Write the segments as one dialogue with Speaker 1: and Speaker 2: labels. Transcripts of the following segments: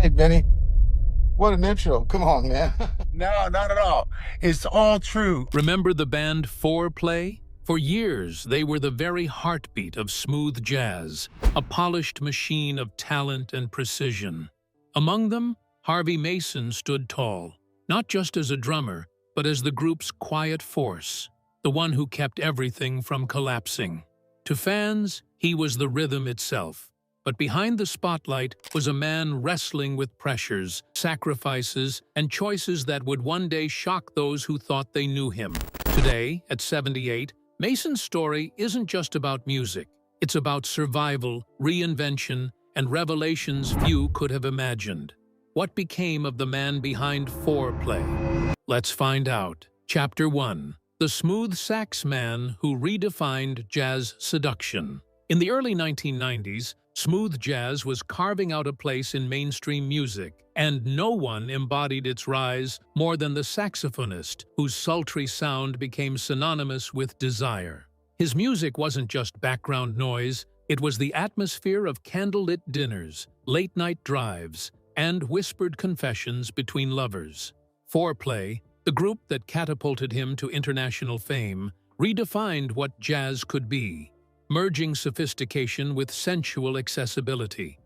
Speaker 1: Hey, Benny. What an intro. Come on, man.
Speaker 2: No, not at all. It's all true.
Speaker 3: Remember the band Fourplay? For years, they were the very heartbeat of smooth jazz, a polished machine of talent and precision. Among them, Harvey Mason stood tall, not just as a drummer, but as the group's quiet force, the one who kept everything from collapsing. To fans, he was the rhythm itself. But behind the spotlight was a man wrestling with pressures, sacrifices, and choices that would one day shock those who thought they knew him. Today, at 78, Mason's story isn't just about music. It's about survival, reinvention, and revelations few could have imagined. What became of the man behind Fourplay? Let's find out. Chapter 1. The smooth sax man who redefined jazz seduction. In the early 1990s, smooth jazz was carving out a place in mainstream music, and no one embodied its rise more than the saxophonist, whose sultry sound became synonymous with desire. His music wasn't just background noise, it was the atmosphere of candlelit dinners, late-night drives, and whispered confessions between lovers. Fourplay, the group that catapulted him to international fame, redefined what jazz could be, merging sophistication with sensual accessibility.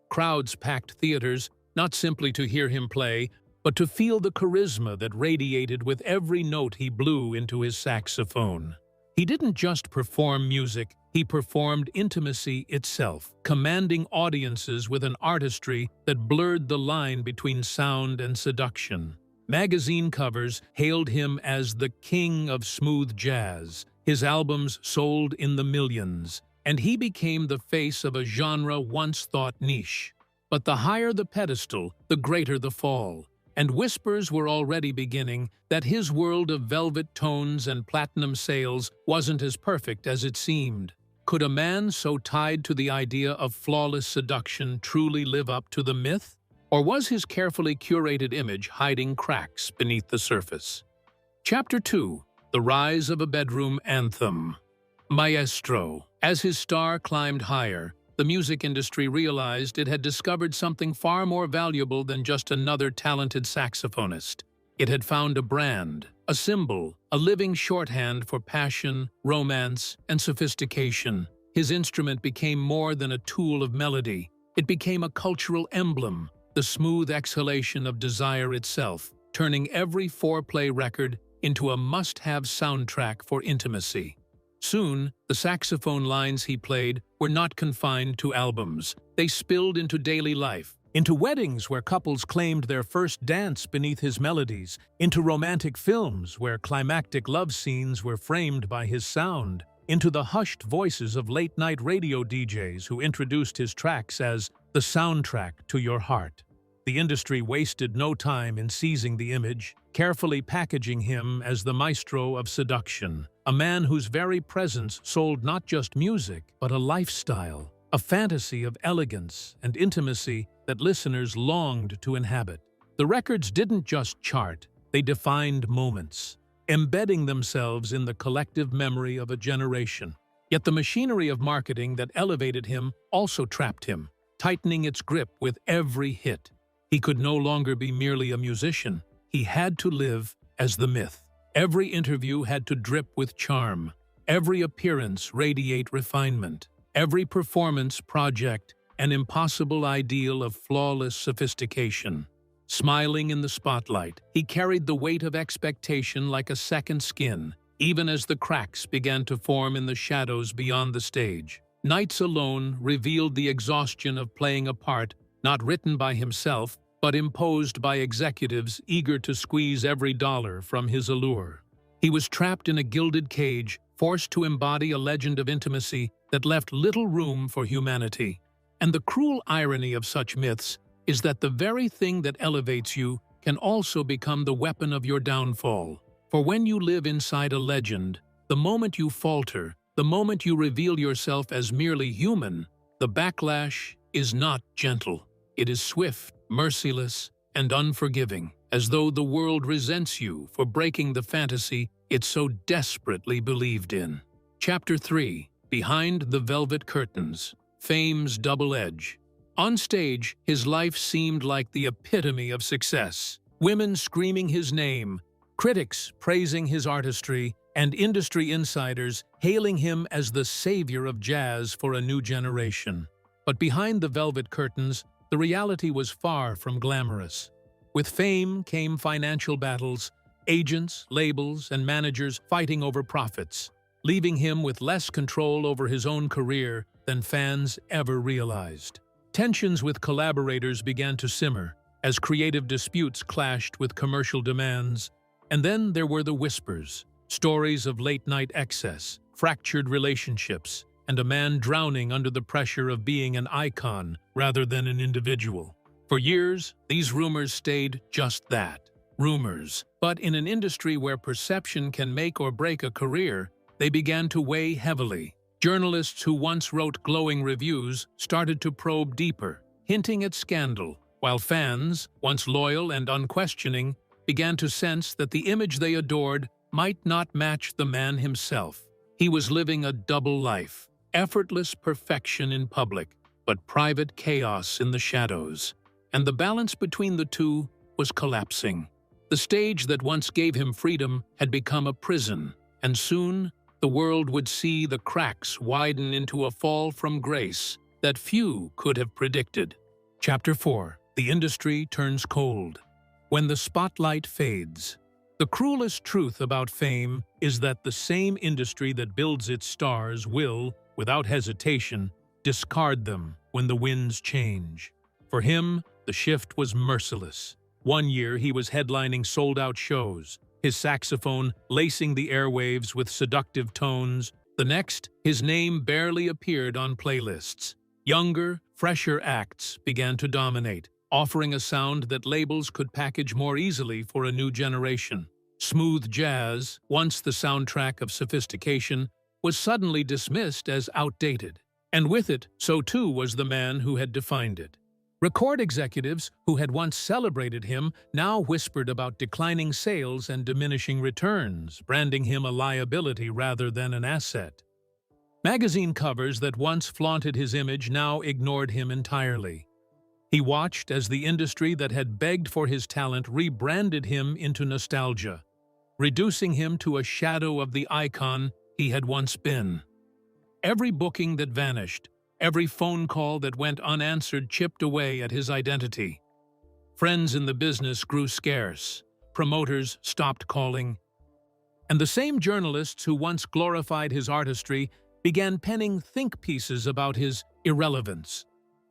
Speaker 3: Crowds packed theaters, not simply to hear him play, but to feel the charisma that radiated with every note he blew into his saxophone. He didn't just perform music, he performed intimacy itself, commanding audiences with an artistry that blurred the line between sound and seduction. Magazine covers hailed him as the king of smooth jazz. His albums sold in the millions, and he became the face of a genre once thought niche. But the higher the pedestal, the greater the fall, and whispers were already beginning that his world of velvet tones and platinum sales wasn't as perfect as it seemed. Could a man so tied to the idea of flawless seduction truly live up to the myth? Or was his carefully curated image hiding cracks beneath the surface? Chapter 2. The Rise of a Bedroom Anthem. Maestro. As his star climbed higher, the music industry realized it had discovered something far more valuable than just another talented saxophonist. It had found a brand, a symbol, a living shorthand for passion, romance, and sophistication. His instrument became more than a tool of melody. It became a cultural emblem, the smooth exhalation of desire itself, turning every Fourplay record into a must-have soundtrack for intimacy. Soon, the saxophone lines he played were not confined to albums. They spilled into daily life, into weddings where couples claimed their first dance beneath his melodies, into romantic films where climactic love scenes were framed by his sound, into the hushed voices of late-night radio DJs who introduced his tracks as the soundtrack to your heart. The industry wasted no time in seizing the image, carefully packaging him as the maestro of seduction, a man whose very presence sold not just music, but a lifestyle, a fantasy of elegance and intimacy that listeners longed to inhabit. The records didn't just chart, they defined moments, embedding themselves in the collective memory of a generation. Yet the machinery of marketing that elevated him also trapped him, tightening its grip with every hit. He could no longer be merely a musician. He had to live as the myth. Every interview had to drip with charm. Every appearance radiate refinement. Every performance project an impossible ideal of flawless sophistication. Smiling in the spotlight, he carried the weight of expectation like a second skin, even as the cracks began to form in the shadows beyond the stage. Nights alone revealed the exhaustion of playing a part not written by himself, but imposed by executives eager to squeeze every dollar from his allure. He was trapped in a gilded cage, forced to embody a legend of intimacy that left little room for humanity. And the cruel irony of such myths is that the very thing that elevates you can also become the weapon of your downfall. For when you live inside a legend, the moment you falter, the moment you reveal yourself as merely human, the backlash is not gentle. It is swift, merciless, and unforgiving, as though the world resents you for breaking the fantasy it so desperately believed in. Chapter 3. Behind the Velvet Curtains. Fame's Double Edge. On stage, his life seemed like the epitome of success. Women screaming his name, critics praising his artistry, and industry insiders hailing him as the savior of jazz for a new generation. But behind the velvet curtains, the reality was far from glamorous. With fame came financial battles, agents, labels, and managers fighting over profits, leaving him with less control over his own career than fans ever realized. Tensions with collaborators began to simmer as creative disputes clashed with commercial demands. And then there were the whispers, stories of late-night excess, fractured relationships, and a man drowning under the pressure of being an icon rather than an individual. For years, these rumors stayed just that, rumors. But in an industry where perception can make or break a career, they began to weigh heavily. Journalists who once wrote glowing reviews started to probe deeper, hinting at scandal, while fans, once loyal and unquestioning, began to sense that the image they adored might not match the man himself. He was living a double life, effortless perfection in public, but private chaos in the shadows. And the balance between the two was collapsing. The stage that once gave him freedom had become a prison, and soon the world would see the cracks widen into a fall from grace that few could have predicted. Chapter 4. The industry turns cold. When the spotlight fades. The cruelest truth about fame is that the same industry that builds its stars will, without hesitation, discard them when the winds change. For him, the shift was merciless. One year he was headlining sold-out shows, his saxophone lacing the airwaves with seductive tones. The next, his name barely appeared on playlists. Younger, fresher acts began to dominate, offering a sound that labels could package more easily for a new generation. Smooth jazz, once the soundtrack of sophistication, was suddenly dismissed as outdated. And with it, so too was the man who had defined it. Record executives who had once celebrated him now whispered about declining sales and diminishing returns, branding him a liability rather than an asset. Magazine covers that once flaunted his image now ignored him entirely. He watched as the industry that had begged for his talent rebranded him into nostalgia, reducing him to a shadow of the icon he had once been. Every booking that vanished, every phone call that went unanswered chipped away at his identity. Friends in the business grew scarce, promoters stopped calling, and the same journalists who once glorified his artistry began penning think pieces about his irrelevance.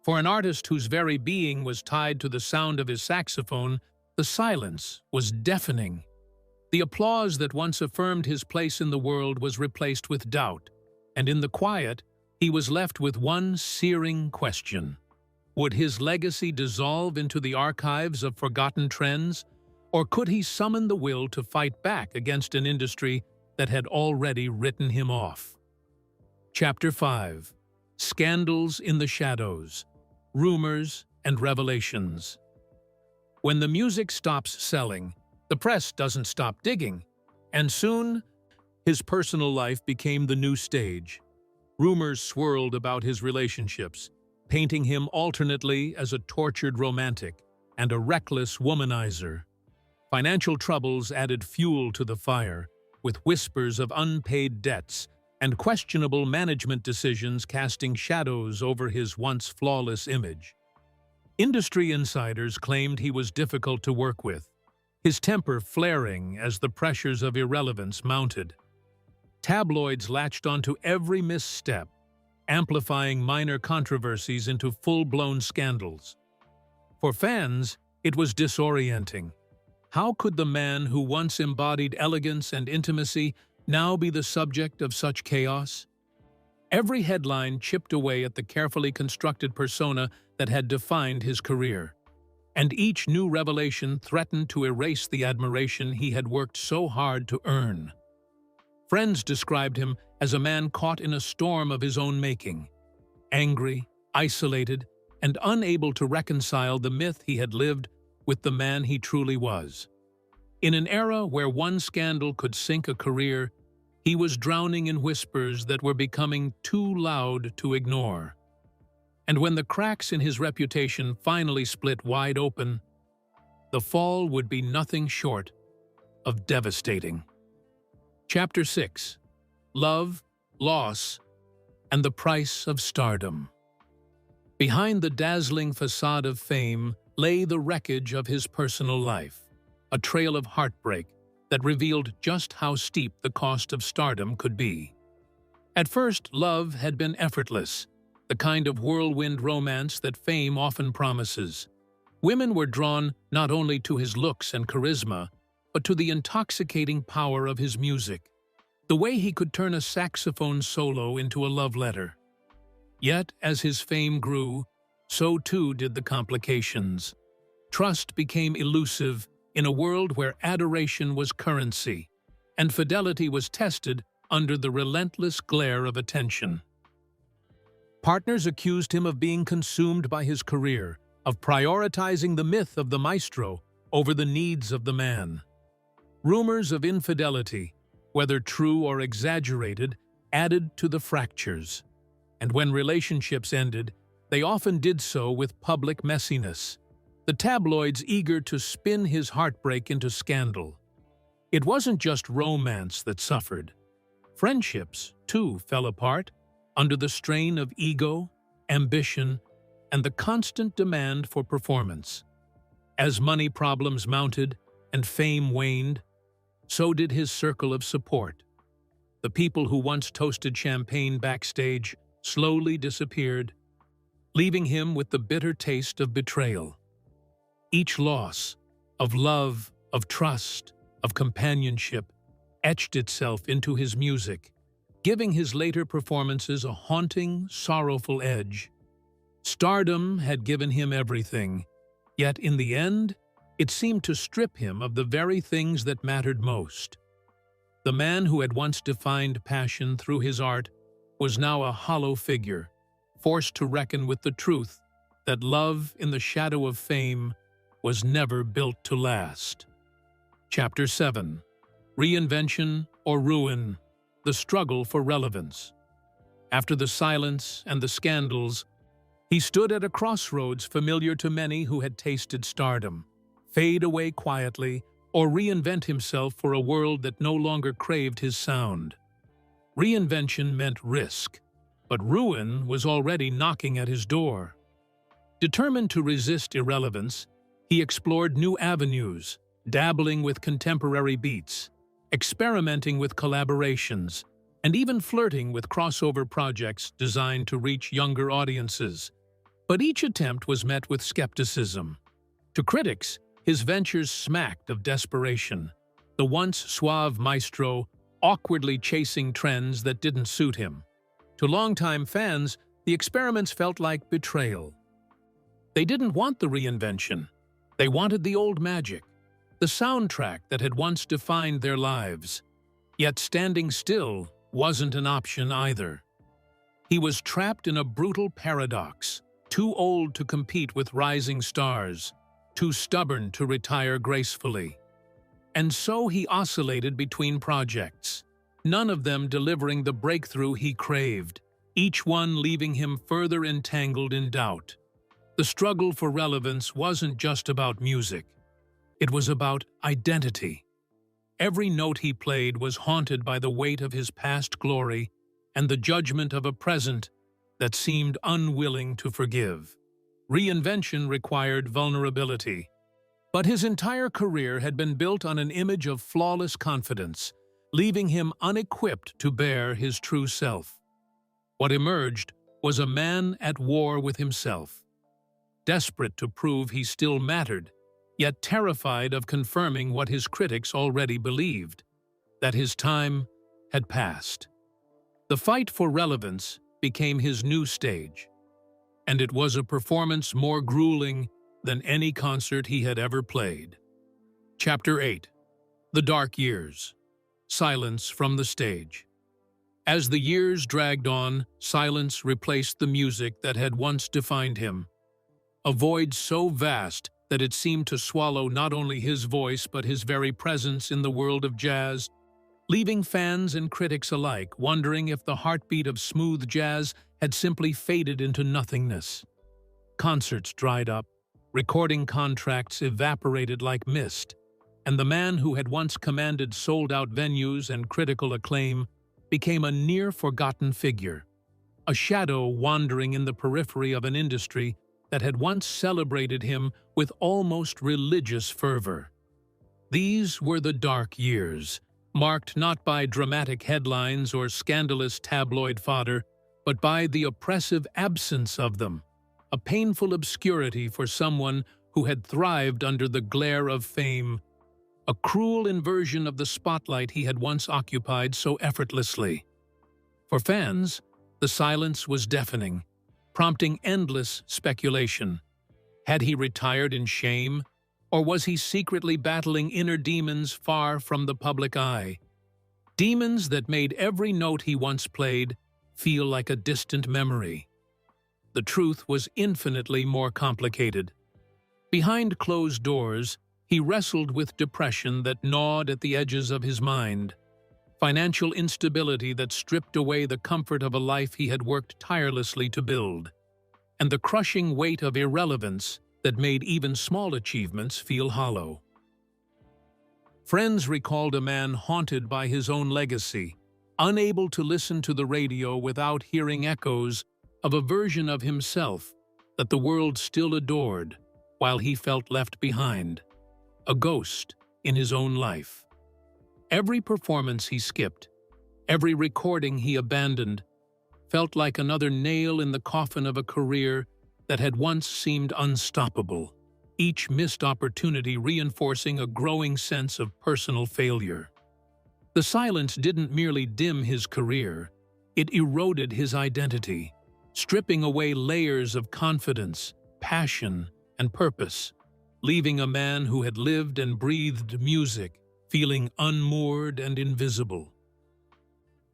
Speaker 3: For an artist whose very being was tied to the sound of his saxophone, the silence was deafening. The applause that once affirmed his place in the world was replaced with doubt, and in the quiet, he was left with one searing question. Would his legacy dissolve into the archives of forgotten trends, or could he summon the will to fight back against an industry that had already written him off? Chapter 5. Scandals in the Shadows. Rumors and Revelations. When the music stops selling, the press doesn't stop digging, and soon, his personal life became the new stage. Rumors swirled about his relationships, painting him alternately as a tortured romantic and a reckless womanizer. Financial troubles added fuel to the fire, with whispers of unpaid debts and questionable management decisions casting shadows over his once flawless image. Industry insiders claimed he was difficult to work with, his temper flaring as the pressures of irrelevance mounted. Tabloids latched onto every misstep, amplifying minor controversies into full-blown scandals. For fans, it was disorienting. How could the man who once embodied elegance and intimacy now be the subject of such chaos? Every headline chipped away at the carefully constructed persona that had defined his career, and each new revelation threatened to erase the admiration he had worked so hard to earn. Friends described him as a man caught in a storm of his own making, angry, isolated, and unable to reconcile the myth he had lived with the man he truly was. In an era where one scandal could sink a career, he was drowning in whispers that were becoming too loud to ignore. And when the cracks in his reputation finally split wide open, the fall would be nothing short of devastating. Chapter 6: Love, Loss, and the Price of Stardom. Behind the dazzling facade of fame lay the wreckage of his personal life, a trail of heartbreak that revealed just how steep the cost of stardom could be. At first, love had been effortless, the kind of whirlwind romance that fame often promises. Women were drawn not only to his looks and charisma, but to the intoxicating power of his music, the way he could turn a saxophone solo into a love letter. Yet, as his fame grew, so too did the complications. Trust became elusive in a world where adoration was currency, and fidelity was tested under the relentless glare of attention. Partners accused him of being consumed by his career, of prioritizing the myth of the maestro over the needs of the man. Rumors of infidelity, whether true or exaggerated, added to the fractures. And when relationships ended, they often did so with public messiness, the tabloids eager to spin his heartbreak into scandal. It wasn't just romance that suffered. Friendships, too, fell apart under the strain of ego, ambition, and the constant demand for performance. As money problems mounted and fame waned, so did his circle of support. The people who once toasted champagne backstage slowly disappeared, leaving him with the bitter taste of betrayal. Each loss of love, of trust, of companionship etched itself into his music, giving his later performances a haunting, sorrowful edge. Stardom had given him everything, yet in the end, it seemed to strip him of the very things that mattered most. The man who had once defined passion through his art was now a hollow figure, forced to reckon with the truth that love in the shadow of fame was never built to last. Chapter 7: Reinvention or Ruin, the Struggle for Relevance. After the silence and the scandals, he stood at a crossroads familiar to many who had tasted stardom: fade away quietly or reinvent himself for a world that no longer craved his sound. Reinvention meant risk, but ruin was already knocking at his door. Determined to resist irrelevance, he explored new avenues, dabbling with contemporary beats, experimenting with collaborations, and even flirting with crossover projects designed to reach younger audiences. But each attempt was met with skepticism. To critics, his ventures smacked of desperation, the once suave maestro awkwardly chasing trends that didn't suit him. To longtime fans, the experiments felt like betrayal. They didn't want the reinvention. They wanted the old magic, the soundtrack that had once defined their lives. Yet standing still wasn't an option either. He was trapped in a brutal paradox, too old to compete with rising stars, too stubborn to retire gracefully. And so he oscillated between projects, none of them delivering the breakthrough he craved, each one leaving him further entangled in doubt. The struggle for relevance wasn't just about music. It was about identity. Every note he played was haunted by the weight of his past glory and the judgment of a present that seemed unwilling to forgive. Reinvention required vulnerability, but his entire career had been built on an image of flawless confidence, leaving him unequipped to bear his true self. What emerged was a man at war with himself, desperate to prove he still mattered, yet terrified of confirming what his critics already believed, that his time had passed. The fight for relevance became his new stage, and it was a performance more grueling than any concert he had ever played. Chapter 8: The Dark Years. Silence from the Stage. As the years dragged on, silence replaced the music that had once defined him. A void so vast that it seemed to swallow not only his voice but his very presence in the world of jazz, leaving fans and critics alike wondering if the heartbeat of smooth jazz had simply faded into nothingness. Concerts dried up, recording contracts evaporated like mist, and the man who had once commanded sold-out venues and critical acclaim became a near-forgotten figure, a shadow wandering in the periphery of an industry that had once celebrated him with almost religious fervor. These were the dark years, marked not by dramatic headlines or scandalous tabloid fodder, but by the oppressive absence of them, a painful obscurity for someone who had thrived under the glare of fame, a cruel inversion of the spotlight he had once occupied so effortlessly. For fans, the silence was deafening, prompting endless speculation. Had he retired in shame, or was he secretly battling inner demons far from the public eye? Demons that made every note he once played feel like a distant memory. The truth was infinitely more complicated. Behind closed doors, he wrestled with depression that gnawed at the edges of his mind, financial instability that stripped away the comfort of a life he had worked tirelessly to build, and the crushing weight of irrelevance that made even small achievements feel hollow. Friends recalled a man haunted by his own legacy, unable to listen to the radio without hearing echoes of a version of himself that the world still adored while he felt left behind, a ghost in his own life. Every performance he skipped, every recording he abandoned, felt like another nail in the coffin of a career that had once seemed unstoppable, each missed opportunity reinforcing a growing sense of personal failure. The silence didn't merely dim his career, it eroded his identity, stripping away layers of confidence, passion, and purpose, leaving a man who had lived and breathed music feeling unmoored and invisible.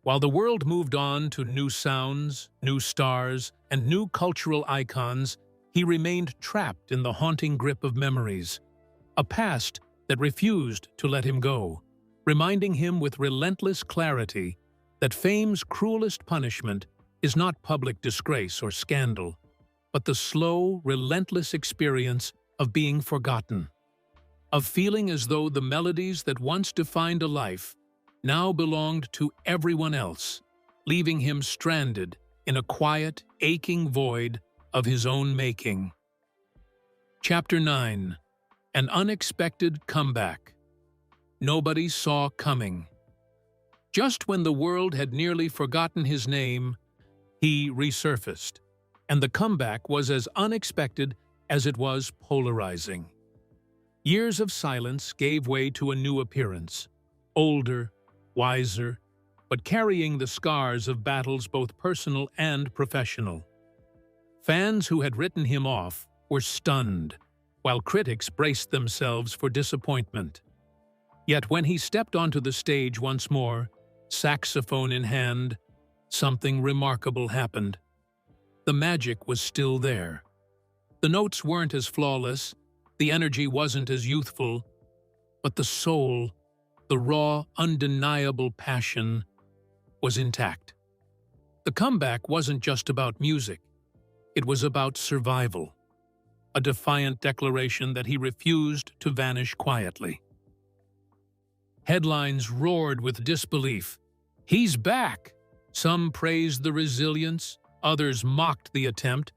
Speaker 3: While the world moved on to new sounds, new stars, and new cultural icons, he remained trapped in the haunting grip of memories, a past that refused to let him go, reminding him with relentless clarity that fame's cruelest punishment is not public disgrace or scandal, but the slow, relentless experience of being forgotten, of feeling as though the melodies that once defined a life now belonged to everyone else, leaving him stranded in a quiet, aching void of his own making. Chapter 9. An Unexpected Comeback. Nobody saw coming. Just when the world had nearly forgotten his name, he resurfaced, and the comeback was as unexpected as it was polarizing. Years of silence gave way to a new appearance, older, wiser, but carrying the scars of battles both personal and professional. Fans who had written him off were stunned, while critics braced themselves for disappointment. Yet when he stepped onto the stage once more, saxophone in hand, something remarkable happened. The magic was still there. The notes weren't as flawless, the energy wasn't as youthful, but the soul, the raw, undeniable passion, was intact. The comeback wasn't just about music. It was about survival, a defiant declaration that he refused to vanish quietly. Headlines roared with disbelief. "He's back!" Some praised the resilience, others mocked the attempt,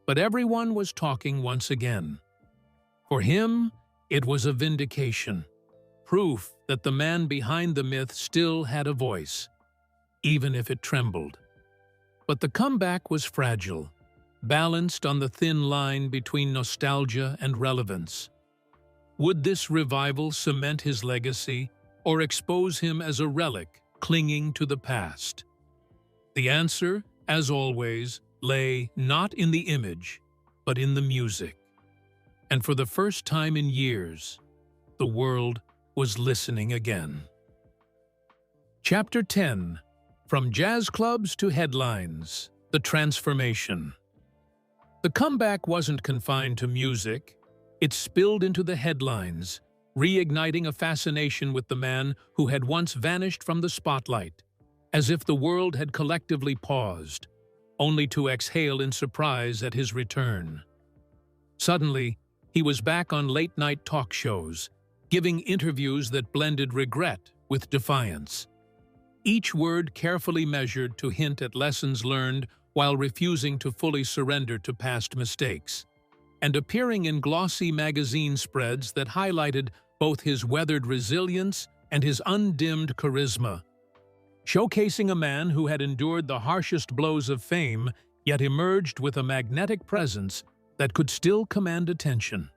Speaker 3: but everyone was talking once again. For him, it was a vindication, proof that the man behind the myth still had a voice, even if it trembled. But the comeback was fragile, balanced on the thin line between nostalgia and relevance. Would this revival cement his legacy or expose him as a relic clinging to the past? The answer, as always, lay not in the image, but in the music. And for the first time in years, the world was listening again. Chapter 10. From Jazz Clubs to Headlines, The Transformation. The comeback wasn't confined to music. It spilled into the headlines, reigniting a fascination with the man who had once vanished from the spotlight, as if the world had collectively paused, only to exhale in surprise at his return. Suddenly, he was back on late-night talk shows, giving interviews that blended regret with defiance. Each word carefully measured to hint at lessons learned while refusing to fully surrender to past mistakes, and appearing in glossy magazine spreads that highlighted both his weathered resilience and his undimmed charisma, showcasing a man who had endured the harshest blows of fame yet emerged with a magnetic presence that could still command attention.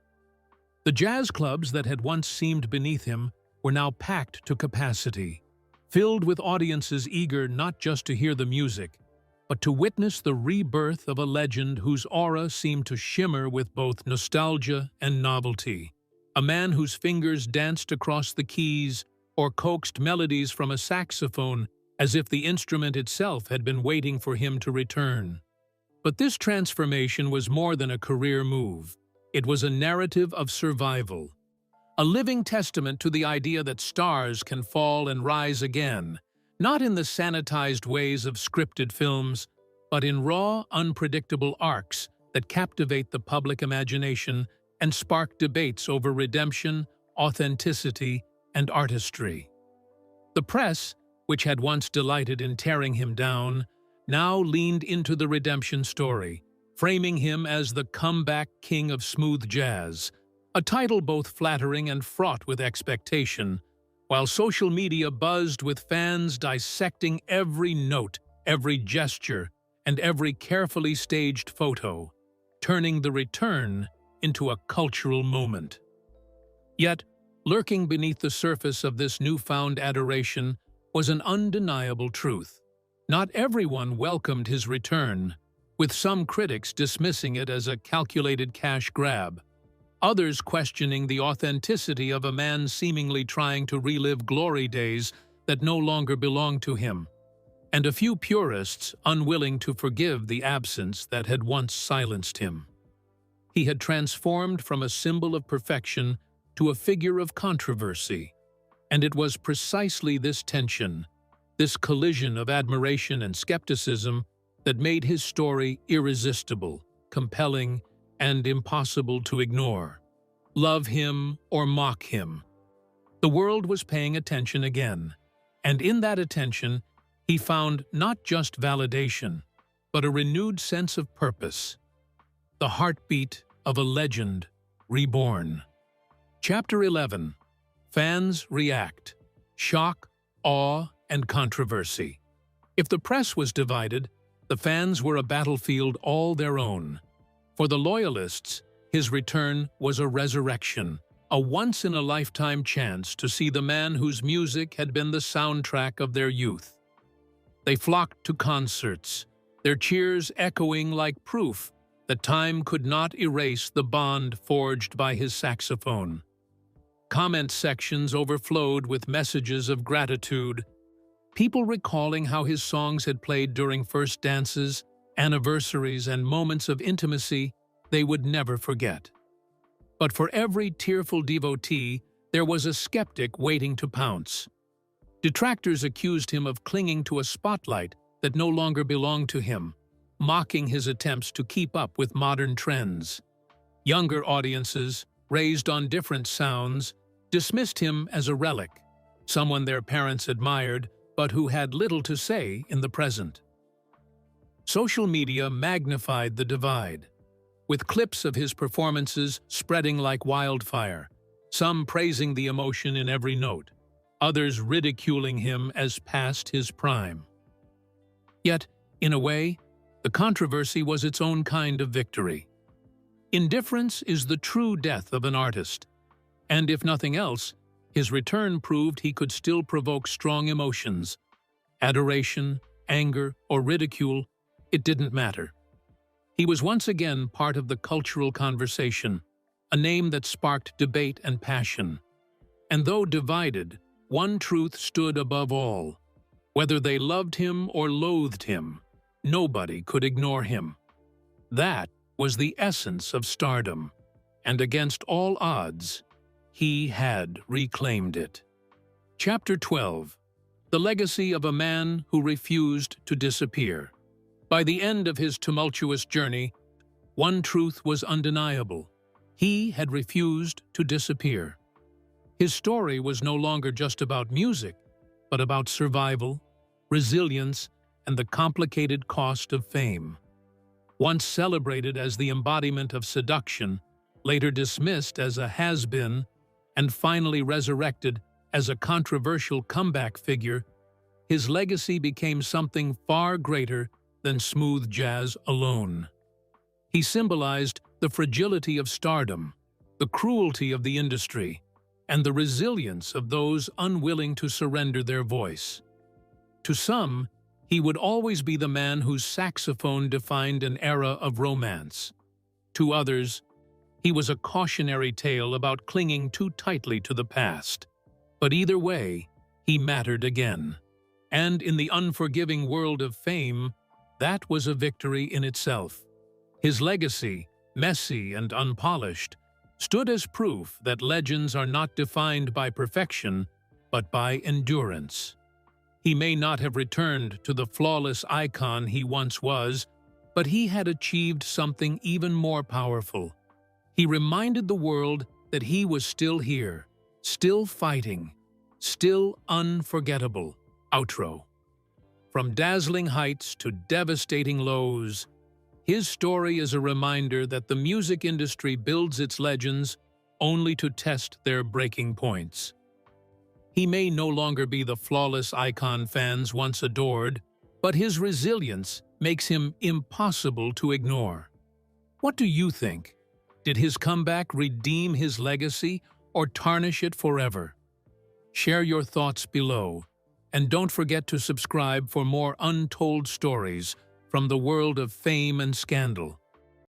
Speaker 3: The jazz clubs that had once seemed beneath him were now packed to capacity, filled with audiences eager not just to hear the music, but to witness the rebirth of a legend whose aura seemed to shimmer with both nostalgia and novelty. A man whose fingers danced across the keys or coaxed melodies from a saxophone as if the instrument itself had been waiting for him to return. But this transformation was more than a career move. It was a narrative of survival, a living testament to the idea that stars can fall and rise again, not in the sanitized ways of scripted films, but in raw, unpredictable arcs that captivate the public imagination and spark debates over redemption, authenticity, and artistry. The press, which had once delighted in tearing him down, now leaned into the redemption story, framing him as the comeback king of smooth jazz, a title both flattering and fraught with expectation, while social media buzzed with fans dissecting every note, every gesture, and every carefully staged photo, turning the return into a cultural moment. Yet, lurking beneath the surface of this newfound adoration was an undeniable truth. Not everyone welcomed his return, with some critics dismissing it as a calculated cash grab, others questioning the authenticity of a man seemingly trying to relive glory days that no longer belonged to him, and a few purists unwilling to forgive the absence that had once silenced him. He had transformed from a symbol of perfection to a figure of controversy, and it was precisely this tension, this collision of admiration and skepticism, that made his story irresistible, compelling, and impossible to ignore. Love him or mock him. The world was paying attention again, and in that attention, he found not just validation, but a renewed sense of purpose. The heartbeat of a legend reborn. Chapter 11. Fans react. Shock, awe, and controversy. If the press was divided, the fans were a battlefield all their own. For the loyalists, his return was a resurrection, a once-in-a-lifetime chance to see the man whose music had been the soundtrack of their youth. They flocked to concerts, their cheers echoing like proof that time could not erase the bond forged by his saxophone. Comment sections overflowed with messages of gratitude, people recalling how his songs had played during first dances, anniversaries, and moments of intimacy they would never forget. But for every tearful devotee, there was a skeptic waiting to pounce. Detractors accused him of clinging to a spotlight that no longer belonged to him, mocking his attempts to keep up with modern trends. Younger audiences, raised on different sounds, dismissed him as a relic, someone their parents admired, but who had little to say in the present. Social media magnified the divide, with clips of his performances spreading like wildfire, some praising the emotion in every note, others ridiculing him as past his prime. Yet, in a way, the controversy was its own kind of victory. Indifference is the true death of an artist, and if nothing else, his return proved he could still provoke strong emotions. Adoration, anger, or ridicule, it didn't matter. He was once again part of the cultural conversation, a name that sparked debate and passion. And though divided, one truth stood above all. Whether they loved him or loathed him, nobody could ignore him. That was the essence of stardom, and against all odds, he had reclaimed it. Chapter 12. The Legacy of a Man Who Refused to Disappear. By the end of his tumultuous journey, one truth was undeniable. He had refused to disappear. His story was no longer just about music, but about survival, resilience, and the complicated cost of fame. Once celebrated as the embodiment of seduction, later dismissed as a has-been, and finally resurrected as a controversial comeback figure, his legacy became something far greater than smooth jazz alone. He symbolized the fragility of stardom, the cruelty of the industry, and the resilience of those unwilling to surrender their voice. To some, he would always be the man whose saxophone defined an era of romance. To others, he was a cautionary tale about clinging too tightly to the past. But either way, he mattered again. And in the unforgiving world of fame, that was a victory in itself. His legacy, messy and unpolished, stood as proof that legends are not defined by perfection, but by endurance. He may not have returned to the flawless icon he once was, but he had achieved something even more powerful. He reminded the world that he was still here, still fighting, still unforgettable. Outro. From dazzling heights to devastating lows, his story is a reminder that the music industry builds its legends only to test their breaking points. He may no longer be the flawless icon fans once adored, but his resilience makes him impossible to ignore. What do you think? Did his comeback redeem his legacy or tarnish it forever? Share your thoughts below, and don't forget to subscribe for more untold stories from the world of fame and scandal.